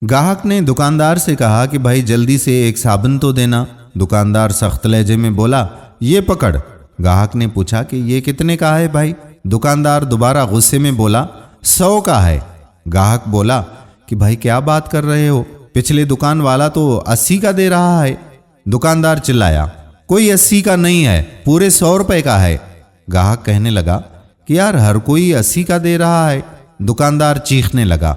گاہک نے دکاندار سے کہا کہ بھائی جلدی سے ایک صابن تو دینا۔ دکاندار سخت لہجے میں بولا یہ پکڑ۔ گاہک نے پوچھا کہ یہ کتنے کا ہے بھائی؟ دکاندار دوبارہ غصے میں بولا 100 کا ہے۔ گاہک بولا کہ بھائی کیا بات کر رہے ہو، پچھلے دکان والا تو 80 کا دے رہا ہے۔ دکاندار چلایا کوئی 80 کا نہیں ہے، پورے 100 روپے کا ہے۔ گاہک کہنے لگا کہ یار ہر کوئی 80 کا دے رہا ہے۔ دکاندار چیخنے لگا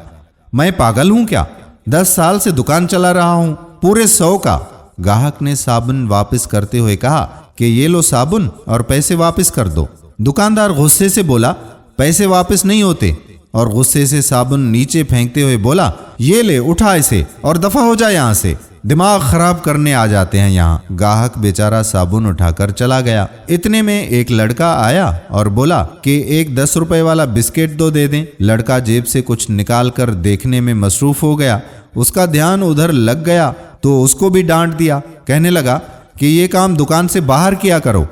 میں پاگل ہوں کیا، 10 سال سے دکان چلا رہا ہوں، پورے 100 کا۔ گاہک نے صابن واپس کرتے ہوئے کہا کہ یہ لو صابن اور پیسے واپس کر دو۔ دکاندار غصے سے بولا پیسے واپس نہیں ہوتے، اور غصے سے صابن نیچے پھینکتے ہوئے بولا یہ لے اٹھا اسے اور دفع ہو جائے یہاں سے، دماغ خراب کرنے آ جاتے ہیں یہاں۔ گاہک بیچارہ صابن اٹھا کر چلا گیا۔ اتنے میں ایک لڑکا آیا اور بولا کہ ایک 10 روپے والا بسکٹ دو دے دیں۔ لڑکا جیب سے کچھ نکال کر دیکھنے میں مصروف ہو گیا، اس کا دھیان ادھر لگ گیا تو اس کو بھی ڈانٹ دیا۔ کہنے لگا کہ یہ کام دکان سے باہر کیا کرو،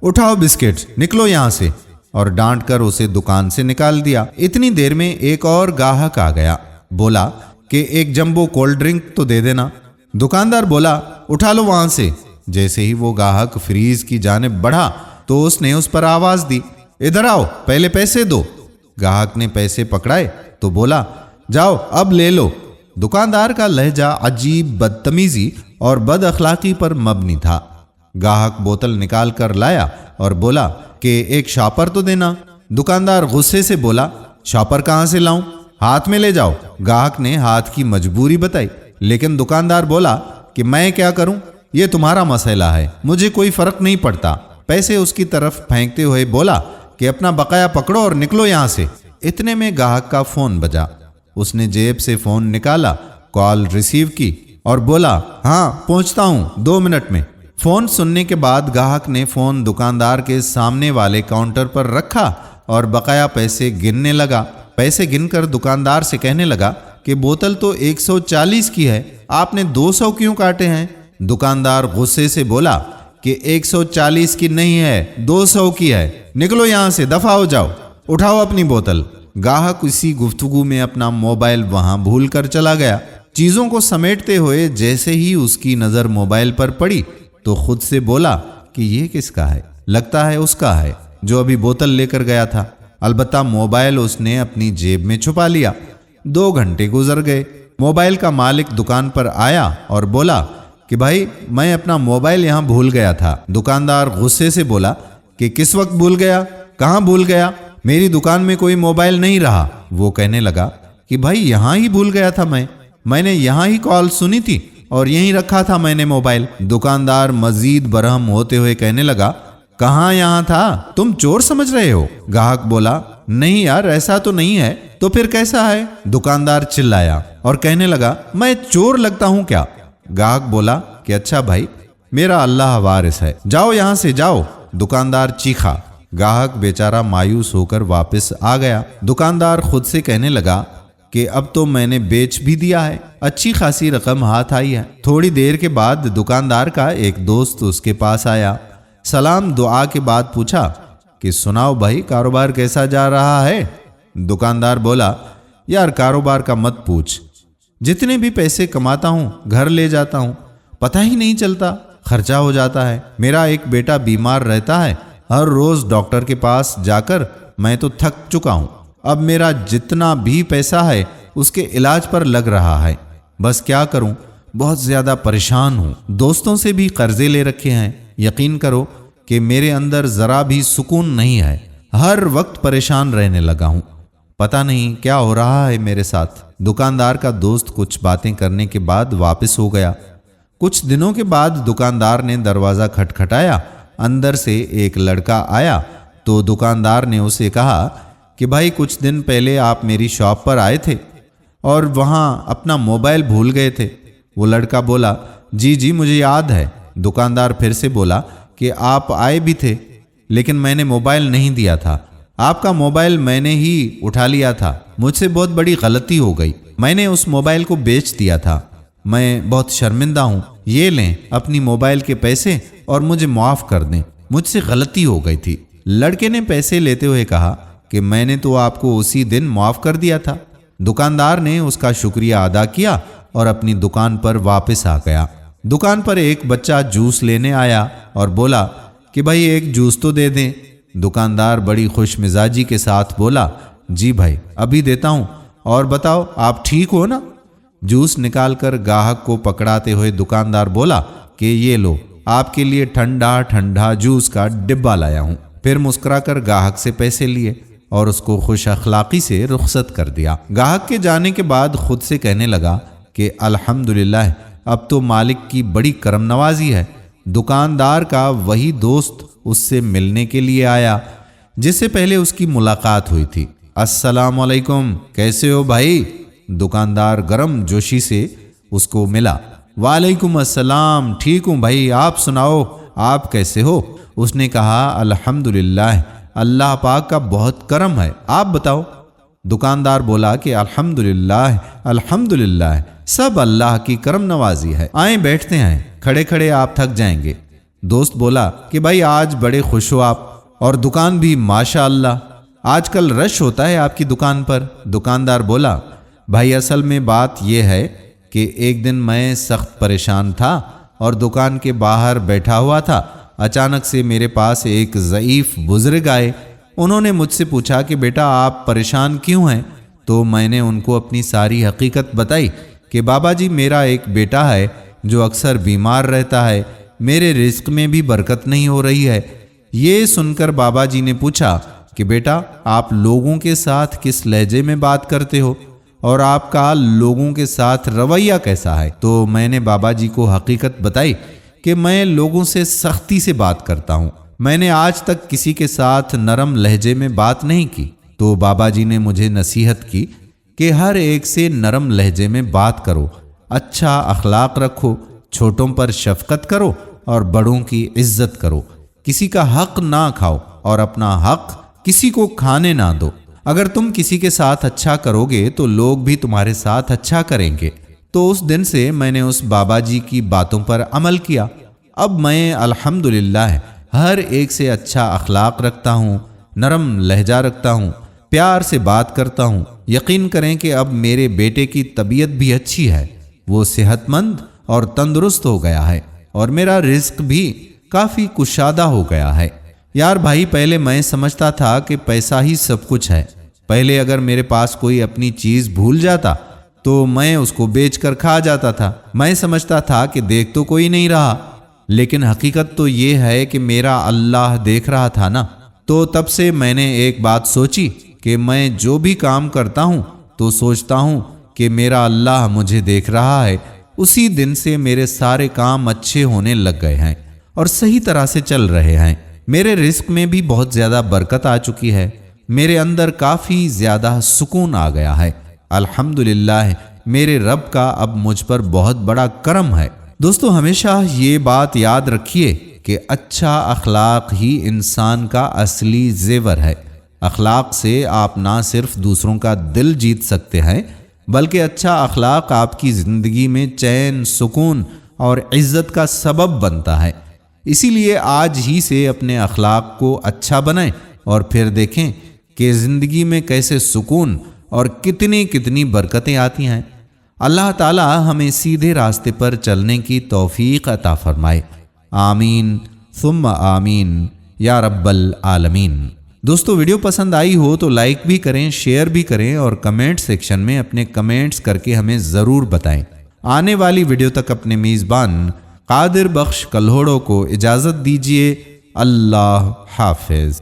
اٹھاؤ بسکٹ نکلو یہاں سے، اور ڈانٹ کر اسے دکان سے نکال دیا۔ اتنی دیر میں ایک اور گاہک آ گیا، بولا کہ ایک جمبو کولڈ ڈرنک تو دے دینا۔ دکاندار بولا اٹھا لو وہاں سے۔ جیسے ہی وہ گاہک فریز کی جانب بڑھا تو اس نے اس پر آواز دی ادھر آؤ پہلے پیسے دو۔ گاہک نے پیسے پکڑائے تو بولا جاؤ اب لے لو۔ دکاندار کا لہجہ عجیب بدتمیزی اور بد اخلاقی پر مبنی تھا۔ گاہک بوتل نکال کر لایا اور بولا کہ ایک شاپر تو دینا۔ دکاندار غصے سے بولا شاپر کہاں سے لاؤں، ہاتھ میں لے جاؤ۔ گاہک نے ہاتھ کی مجبوری بتائی، لیکن دکاندار بولا کہ میں کیا کروں، یہ تمہارا مسئلہ ہے، مجھے کوئی فرق نہیں پڑتا۔ پیسے اس کی طرف پھینکتے ہوئے بولا کہ اپنا بقایا پکڑو اور نکلو یہاں سے۔ اتنے میں گاہک کا فون بجا، اس نے جیب سے فون نکالا، کال ریسیو کی اور بولا ہاں پہنچتا ہوں 2 منٹ میں۔ فون سننے کے بعد گاہک نے فون دکاندار کے سامنے والے کاؤنٹر پر رکھا اور بقایا پیسے گننے لگا۔ پیسے گن کر دکاندار سے کہنے لگا کہ بوتل تو 140 کی ہے، آپ نے 200 کیوں کاٹے ہیں؟ دکاندار غصے سے بولا کہ 140 کی نہیں ہے، 200 کی ہے، نکلو یہاں سے، دفع ہو جاؤ، اٹھاؤ اپنی بوتل۔ گاہک اسی گفتگو میں اپنا موبائل وہاں بھول کر چلا گیا۔ چیزوں کو سمیٹتے ہوئے جیسے ہی اس کی نظر موبائل پر پڑی تو خود سے بولا کہ یہ کس کا ہے، لگتا ہے اس کا ہے جو ابھی بوتل لے کر گیا تھا۔ البتہ موبائل اس نے اپنی جیب میں چھپا لیا۔ 2 گھنٹے گزر گئے۔ موبائل کا مالک دکان پر آیا اور بولا کہ بھائی میں اپنا موبائل یہاں بھول گیا تھا۔ دکاندار غصے سے بولا کہ کس وقت بھول گیا، کہاں بھول گیا، میری دکان میں کوئی موبائل نہیں رہا۔ وہ کہنے لگا کہ بھائی یہاں ہی بھول گیا تھا، میں نے یہاں ہی کال سنی تھی اور یہیں رکھا تھا میں نے موبائل۔ دکاندار مزید برہم ہوتے ہوئے کہنے لگا کہاں یہاں تھا، تم چور سمجھ رہے ہو؟ گاہک بولا نہیں یار ایسا تو نہیں ہے، تو پھر کیسا ہے؟ دکاندار چلایا اور کہنے لگا میں چور لگتا ہوں کیا؟ گاہک بولا کہ اچھا بھائی میرا اللہ وارث ہے، جاؤ یہاں سے جاؤ۔ دکاندار چیخا۔ گاہک بیچارہ مایوس ہو کر واپس آ گیا۔ دکاندار خود سے کہنے لگا کہ اب تو میں نے بیچ بھی دیا ہے، اچھی خاصی رقم ہاتھ آئی ہے۔ تھوڑی دیر کے بعد دکاندار کا ایک دوست اس کے پاس آیا، سلام دعا کے بعد پوچھا کہ سناؤ بھائی کاروبار کیسا جا رہا ہے؟ دکاندار بولا یار کاروبار کا مت پوچھ، جتنے بھی پیسے کماتا ہوں گھر لے جاتا ہوں، پتہ ہی نہیں چلتا، خرچہ ہو جاتا ہے۔ میرا ایک بیٹا بیمار رہتا ہے، ہر روز ڈاکٹر کے پاس جا کر میں تو تھک چکا ہوں، اب میرا جتنا بھی پیسہ ہے اس کے علاج پر لگ رہا ہے، بس کیا کروں، بہت زیادہ پریشان ہوں، دوستوں سے بھی قرضے لے رکھے ہیں، یقین کرو کہ میرے اندر ذرا بھی سکون نہیں ہے، ہر وقت پریشان رہنے لگا ہوں، پتہ نہیں کیا ہو رہا ہے میرے ساتھ۔ دکاندار کا دوست کچھ باتیں کرنے کے بعد واپس ہو گیا۔ کچھ دنوں کے بعد دکاندار نے دروازہ کھٹکھٹایا، اندر سے ایک لڑکا آیا تو دکاندار نے اسے کہا کہ بھائی کچھ دن پہلے آپ میری شاپ پر آئے تھے اور وہاں اپنا موبائل بھول گئے تھے۔ وہ لڑکا بولا جی مجھے یاد ہے۔ دکاندار پھر سے بولا کہ آپ آئے بھی تھے لیکن میں نے موبائل نہیں دیا تھا، آپ کا موبائل میں نے ہی اٹھا لیا تھا، مجھ سے بہت بڑی غلطی ہو گئی، میں نے اس موبائل کو بیچ دیا تھا، میں بہت شرمندہ ہوں، یہ لیں اپنی موبائل کے پیسے اور مجھے معاف کر دیں، مجھ سے غلطی ہو گئی تھی۔ لڑکے نے پیسے لیتے ہوئے کہا کہ میں نے تو آپ کو اسی دن معاف کر دیا تھا۔ دکاندار نے اس کا شکریہ ادا کیا اور اپنی دکان پر واپس آ گیا۔ دکان پر ایک بچہ جوس لینے آیا اور بولا کہ بھائی ایک جوس تو دے دیں۔ دکاندار بڑی خوش مزاجی کے ساتھ بولا جی بھائی ابھی دیتا ہوں، اور بتاؤ آپ ٹھیک ہو نا؟ جوس نکال کر گاہک کو پکڑاتے ہوئے دکاندار بولا کہ یہ لو آپ کے لیے ٹھنڈا ٹھنڈا جوس کا ڈبہ لایا ہوں۔ پھر مسکرا کر گاہک سے پیسے لیے اور اس کو خوش اخلاقی سے رخصت کر دیا۔ گاہک کے جانے کے بعد خود سے کہنے لگا کہ الحمدللہ اب تو مالک کی بڑی کرم نوازی ہے۔ دکاندار کا وہی دوست اس سے ملنے کے لیے آیا جس سے پہلے اس کی ملاقات ہوئی تھی۔ السلام علیکم، کیسے ہو بھائی؟ دکاندار گرم جوشی سے اس کو ملا۔ وعلیکم السلام، ٹھیک ہوں بھائی، آپ سناؤ آپ کیسے ہو؟ اس نے کہا الحمدللہ اللہ پاک کا بہت کرم ہے، آپ بتاؤ؟ دکاندار بولا کہ الحمدللہ الحمدللہ سب اللہ کی کرم نوازی ہے، آئیں بیٹھتے ہیں، کھڑے کھڑے آپ تھک جائیں گے۔ دوست بولا کہ بھائی آج بڑے خوش ہو آپ، اور دکان بھی ماشاء اللہ، آج کل رش ہوتا ہے آپ کی دکان پر۔ دکاندار بولا بھائی اصل میں بات یہ ہے کہ ایک دن میں سخت پریشان تھا اور دکان کے باہر بیٹھا ہوا تھا، اچانک سے میرے پاس ایک ضعیف بزرگ آئے۔ انہوں نے مجھ سے پوچھا کہ بیٹا آپ پریشان کیوں ہیں؟ تو میں نے ان کو اپنی ساری حقیقت بتائی کہ بابا جی میرا ایک بیٹا ہے جو اکثر بیمار رہتا ہے، میرے رزق میں بھی برکت نہیں ہو رہی ہے۔ یہ سن کر بابا جی نے پوچھا کہ بیٹا آپ لوگوں کے ساتھ کس لہجے میں بات کرتے ہو اور آپ کا لوگوں کے ساتھ رویہ کیسا ہے؟ تو میں نے بابا جی کو حقیقت بتائی کہ میں لوگوں سے سختی سے بات کرتا ہوں، میں نے آج تک کسی کے ساتھ نرم لہجے میں بات نہیں کی۔ تو بابا جی نے مجھے نصیحت کی کہ ہر ایک سے نرم لہجے میں بات کرو، اچھا اخلاق رکھو، چھوٹوں پر شفقت کرو اور بڑوں کی عزت کرو، کسی کا حق نہ کھاؤ اور اپنا حق کسی کو کھانے نہ دو۔ اگر تم کسی کے ساتھ اچھا کرو گے تو لوگ بھی تمہارے ساتھ اچھا کریں گے۔ تو اس دن سے میں نے اس بابا جی کی باتوں پر عمل کیا۔ اب میں الحمدللہ ہر ایک سے اچھا اخلاق رکھتا ہوں، نرم لہجہ رکھتا ہوں، پیار سے بات کرتا ہوں۔ یقین کریں کہ اب میرے بیٹے کی طبیعت بھی اچھی ہے، وہ صحت مند اور تندرست ہو گیا ہے، اور میرا رزق بھی کافی کشادہ ہو گیا ہے۔ یار بھائی پہلے میں سمجھتا تھا کہ پیسہ ہی سب کچھ ہے۔ پہلے اگر میرے پاس کوئی اپنی چیز بھول جاتا تو میں اس کو بیچ کر کھا جاتا تھا۔ میں سمجھتا تھا کہ دیکھ تو کوئی نہیں رہا، لیکن حقیقت تو یہ ہے کہ میرا اللہ دیکھ رہا تھا نا۔ تو تب سے میں نے ایک بات سوچی کہ میں جو بھی کام کرتا ہوں تو سوچتا ہوں کہ میرا اللہ مجھے دیکھ رہا ہے۔ اسی دن سے میرے سارے کام اچھے ہونے لگ گئے ہیں اور صحیح طرح سے چل رہے ہیں۔ میرے رزق میں بھی بہت زیادہ برکت آ چکی ہے، میرے اندر کافی زیادہ سکون آ گیا ہے۔ الحمدللہ میرے رب کا اب مجھ پر بہت بڑا کرم ہے۔ دوستو ہمیشہ یہ بات یاد رکھیے کہ اچھا اخلاق ہی انسان کا اصلی زیور ہے۔ اخلاق سے آپ نہ صرف دوسروں کا دل جیت سکتے ہیں بلکہ اچھا اخلاق آپ کی زندگی میں چین، سکون اور عزت کا سبب بنتا ہے۔ اسی لیے آج ہی سے اپنے اخلاق کو اچھا بنائیں اور پھر دیکھیں کہ زندگی میں کیسے سکون اور کتنی برکتیں آتی ہیں۔ اللہ تعالی ہمیں سیدھے راستے پر چلنے کی توفیق عطا فرمائے، آمین ثم آمین یا رب العالمین۔ دوستو ویڈیو پسند آئی ہو تو لائک بھی کریں، شیئر بھی کریں اور کمنٹ سیکشن میں اپنے کمنٹس کر کے ہمیں ضرور بتائیں۔ آنے والی ویڈیو تک اپنے میزبان قادر بخش کلہوڑو کو اجازت دیجیے۔ اللہ حافظ۔